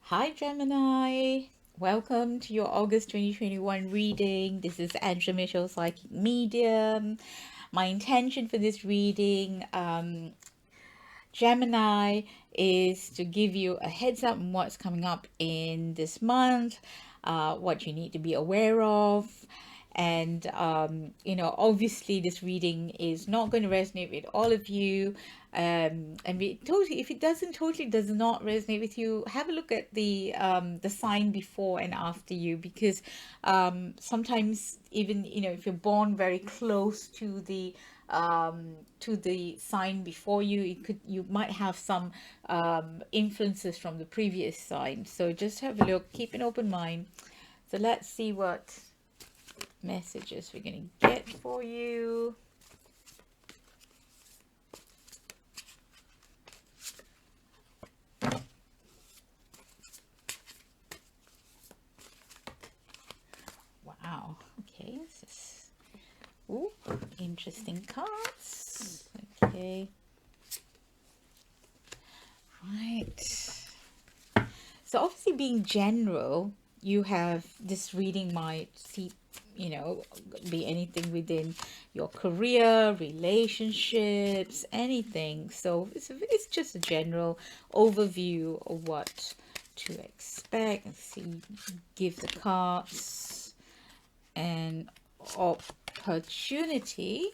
Hi Gemini, welcome to your August 2021 reading. This is Angela Mitchell, Psychic Medium. My intention for this reading, Gemini, is to give you a heads up on what's coming up in this month, what you need to be aware of. And obviously this reading is not going to resonate with all of you, and if it does not resonate with you, have a look at the sign before and after you, because sometimes, even if you're born very close to the sign before you, you might have some influences from the previous sign. So just have a look, keep an open mind. So let's see what messages we're going to get for you. Wow. Okay. This is interesting cards. Okay. Right. So obviously, being general, you have this reading might see, be anything within your career, relationships, anything. So it's just a general overview of what to expect. Let's see, give the cards an opportunity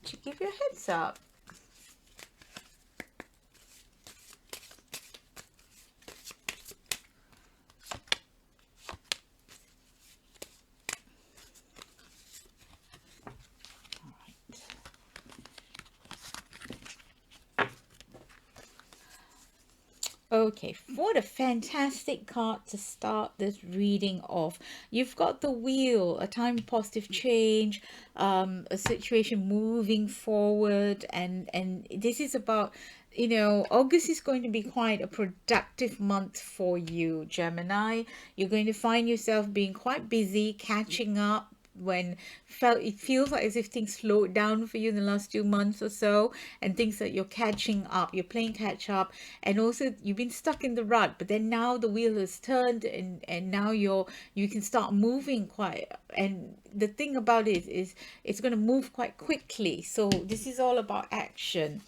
to give you a heads up. Okay, what a fantastic card to start this reading off. You've got the wheel, a time of positive change, a situation moving forward, and this is about, August is going to be quite a productive month for you, Gemini. You're going to find yourself being quite busy, catching up when it feels like as if things slowed down for you in the last 2 months or so, and things that you're catching up, you're playing catch up, and also you've been stuck in the rut, but then now the wheel has turned, and now you can start moving quite. And the thing about it is it's going to move quite quickly, so this is all about action.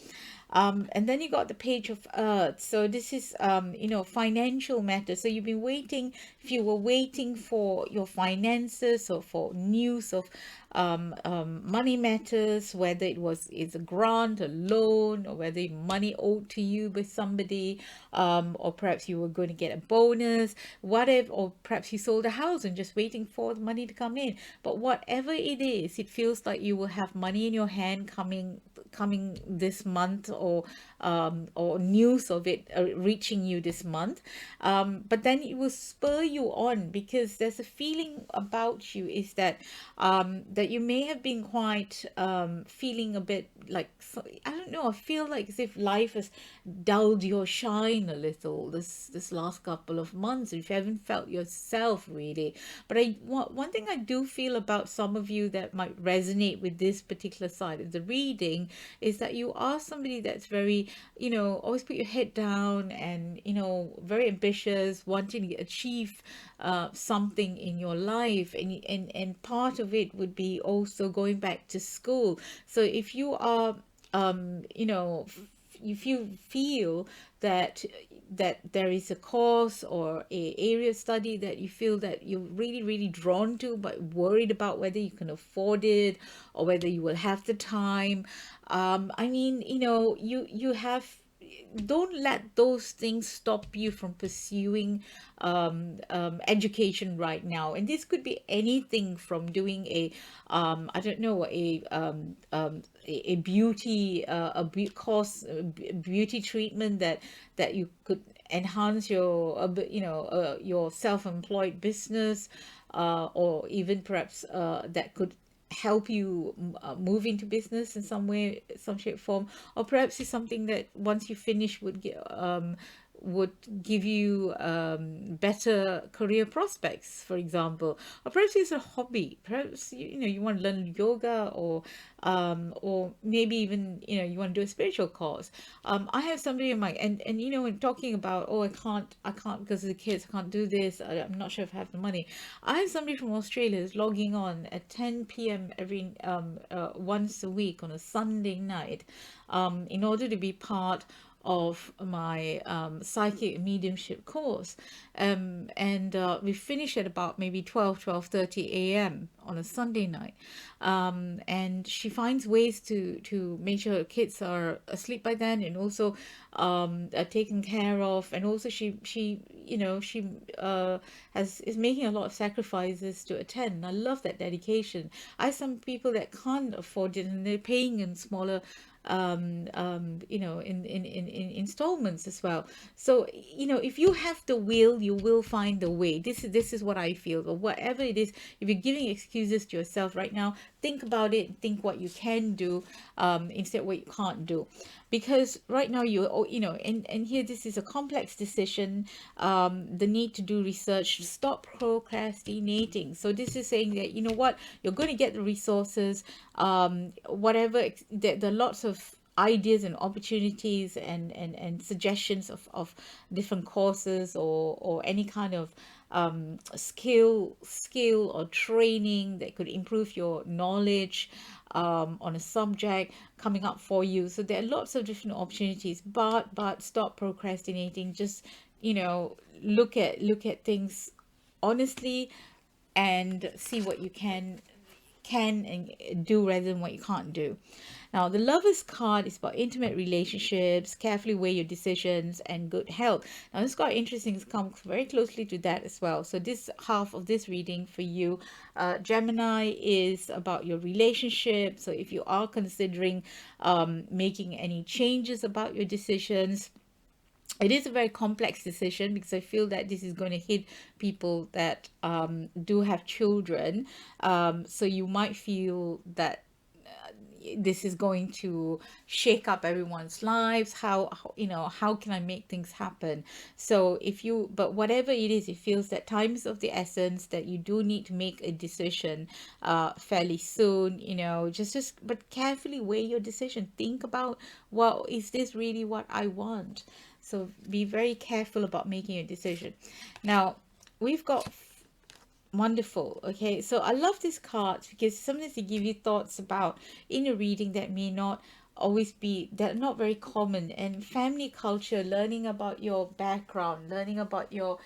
And then you got the page of earth. So this is, financial matters. So you've been waiting, if you were waiting for your finances or for news of money matters, whether it's a grant, a loan, or whether money owed to you by somebody, or perhaps you were going to get a bonus, whatever, or perhaps you sold a house and just waiting for the money to come in. But whatever it is, it feels like you will have money in your hand coming this month, or news of it reaching you this month. But then it will spur you on, because there's a feeling about you is that that you may have been quite feeling a bit like, I don't know, I feel like as if life has dulled your shine a little this last couple of months, if you haven't felt yourself really. But one thing I do feel about some of you that might resonate with this particular side of the reading is that you are somebody that's very, always put your head down, and very ambitious, wanting to achieve something in your life, and part of it would be also going back to school. So if you are, if you feel that there is a course or a area of study that you feel that you're really really drawn to, but worried about whether you can afford it or whether you will have the time, I mean, you have, don't let those things stop you from pursuing education right now. And this could be anything from doing I don't know, a beauty course, beauty treatment that you could enhance your self-employed business, or even perhaps that could help you move into business in some way, some shape, form. Or perhaps it's something that once you finish would give you better career prospects, for example. Or perhaps it's a hobby. Perhaps you want to learn yoga, or maybe even you want to do a spiritual course. I have somebody in my and when talking about, oh, I can't because of the kids, I can't do this. I'm not sure if I have the money. I have somebody from Australia who's logging on at 10 p.m. every once a week on a Sunday night, in order to be part of my psychic mediumship course, and we finish at about maybe 12:30 a.m. on a Sunday night, and she finds ways to make sure her kids are asleep by then, and also are taken care of, and also she is making a lot of sacrifices to attend. I love that dedication. I have some people that can't afford it, and they're paying in smaller in installments as well. So if you have the will, you will find the way. This is what I feel. Or whatever it is, if you're giving excuses to yourself right now, think about it, think what you can do, instead what you can't do. Because right now and here, this is a complex decision, the need to do research, stop procrastinating. So this is saying that, what, you're going to get the resources, whatever, there are lots of ideas and opportunities, and suggestions of different courses, or any kind of skill or training that could improve your knowledge on a subject coming up for you. So there are lots of different opportunities, but stop procrastinating. Just look at things honestly, and see what you can and do rather than what you can't do. Now, the Lover's card is about intimate relationships, carefully weigh your decisions, and good health. Now, this quite interesting. It comes very closely to that as well. So, this half of this reading for you, Gemini, is about your relationship. So, if you are considering making any changes about your decisions, it is a very complex decision, because I feel that this is going to hit people that do have children. So you might feel that this is going to shake up everyone's lives. How can I make things happen? So but whatever it is, it feels that time is of the essence, that you do need to make a decision fairly soon. But carefully weigh your decision. Think about, well, is this really what I want? So be very careful about making a decision. Now, we've got wonderful. Okay, so I love this card because sometimes they give you thoughts about in a reading that may not always be, that are not very common. And family culture, learning about your background, learning about your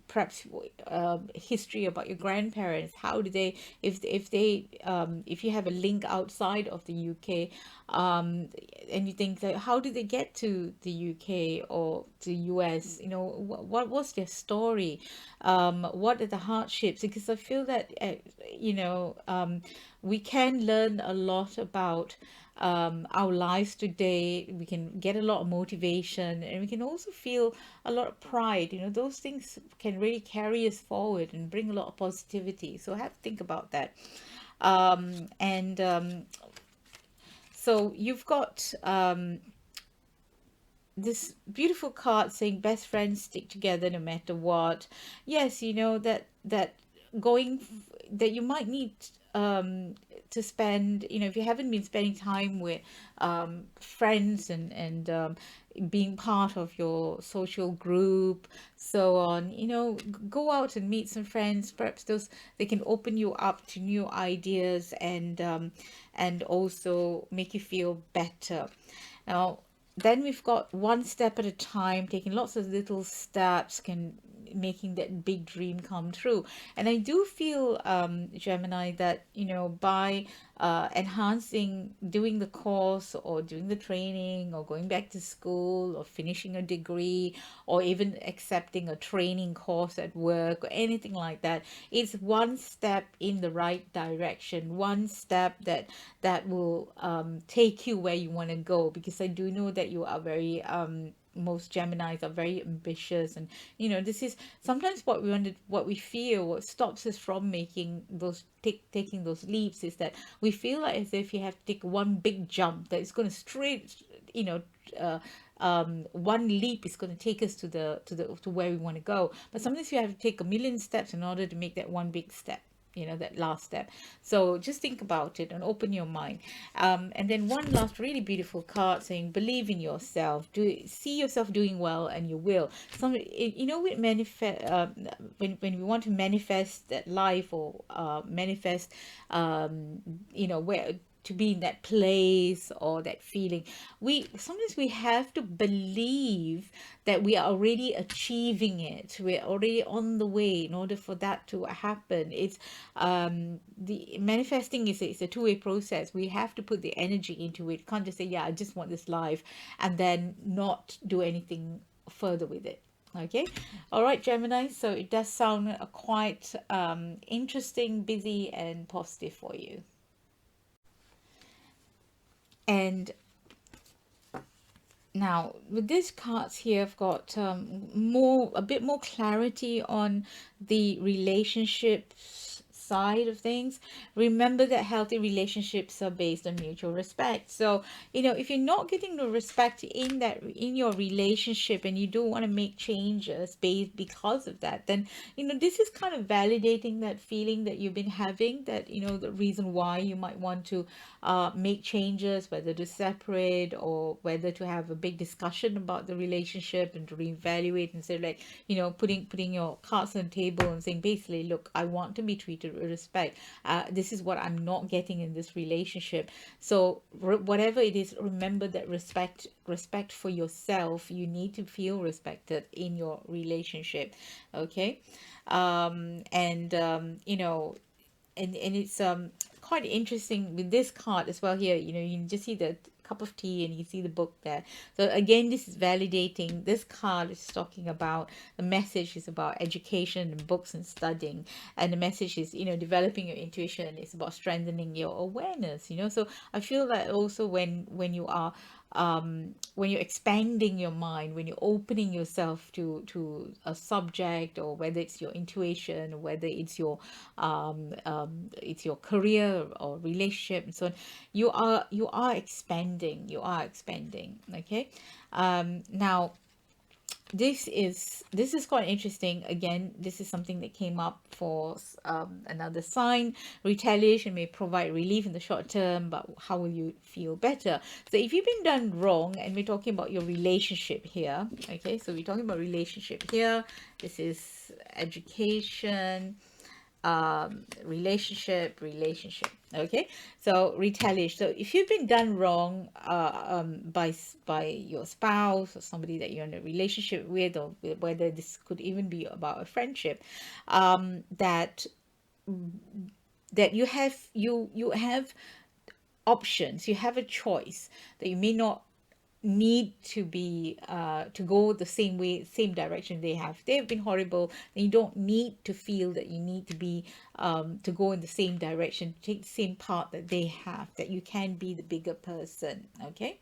perhaps history about your grandparents. How do they, if you have a link outside of the UK, and you think that, how did they get to the UK or the US? What was their story? What are the hardships? Because I feel that we can learn a lot about our lives today. We can get a lot of motivation, and we can also feel a lot of pride. Those things can really carry us forward and bring a lot of positivity. So I have to think about that. And So you've got this beautiful card saying best friends stick together no matter what. Yes, that going that you might need to spend, if you haven't been spending time with friends, and being part of your social group, so on, go out and meet some friends. Perhaps those, they can open you up to new ideas, and also make you feel better. Now, then we've got one step at a time, taking lots of little steps can making that big dream come true. And I do feel, Gemini, that by enhancing, doing the course, or doing the training, or going back to school, or finishing a degree, or even accepting a training course at work, or anything like that, it's one step in the right direction, one step that will take you where you want to go. Because I do know that you are very most Geminis are very ambitious, and this is sometimes what we feel, what stops us from making those taking those leaps, is that we feel like as if you have to take one big jump that is going to straight one leap is going to take us to to where we want to go, but sometimes you have to take a million steps in order to make that one big step, that last step. So just think about it and open your mind. And then one last really beautiful card saying, believe in yourself, see yourself doing well, and you will. We manifest, when we want to manifest that life, or manifest, where to be in that place or that feeling, we sometimes we have to believe that we are already achieving it, we're already on the way in order for that to happen. It's the manifesting is it's a two-way process. We have to put the energy into it. Can't just say, yeah, I just want this life, and then not do anything further with it. Okay. All right, Gemini, so it does sound quite interesting, busy, and positive for you. And now with these cards here, I've got a bit more clarity on the relationships side of things. Remember that healthy relationships are based on mutual respect. So, if you're not getting the respect in your relationship, and you don't want to make changes based because of that, then this is kind of validating that feeling that you've been having, that the reason why you might want to make changes, whether to separate or whether to have a big discussion about the relationship and to reevaluate, and say, like, putting your cards on the table and saying, basically, look, I want to be treated with respect. This is what I'm not getting in this relationship. So whatever it is, remember that respect for yourself. You need to feel respected in your relationship. Okay. And it's quite interesting with this card as well. Here, you can just see the cup of tea, and you see the book there. So again, this is validating. This card is talking about, the message is about education and books and studying, and the message is, developing your intuition. It's about strengthening your awareness. So I feel that also when you are when you're expanding your mind, when you're opening yourself to a subject, or whether it's your intuition, or whether it's your career or relationship and so on, you are expanding. Okay. Now this is quite interesting. Again, this is something that came up for another sign. Retaliation may provide relief in the short term, but how will you feel better? So if you've been done wrong, and we're talking about your relationship here, okay, so we're talking about relationship here. This is education, relationship. Okay, so retaliation. So if you've been done wrong by your spouse, or somebody that you're in a relationship with, or whether this could even be about a friendship, that you have options, you have a choice, that you may not need to go the same direction they have. They've been horrible, and you don't need to feel that you need to go in the same direction, take the same path that they have, that you can be the bigger person. Okay.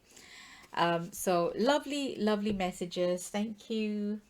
So lovely messages. Thank you.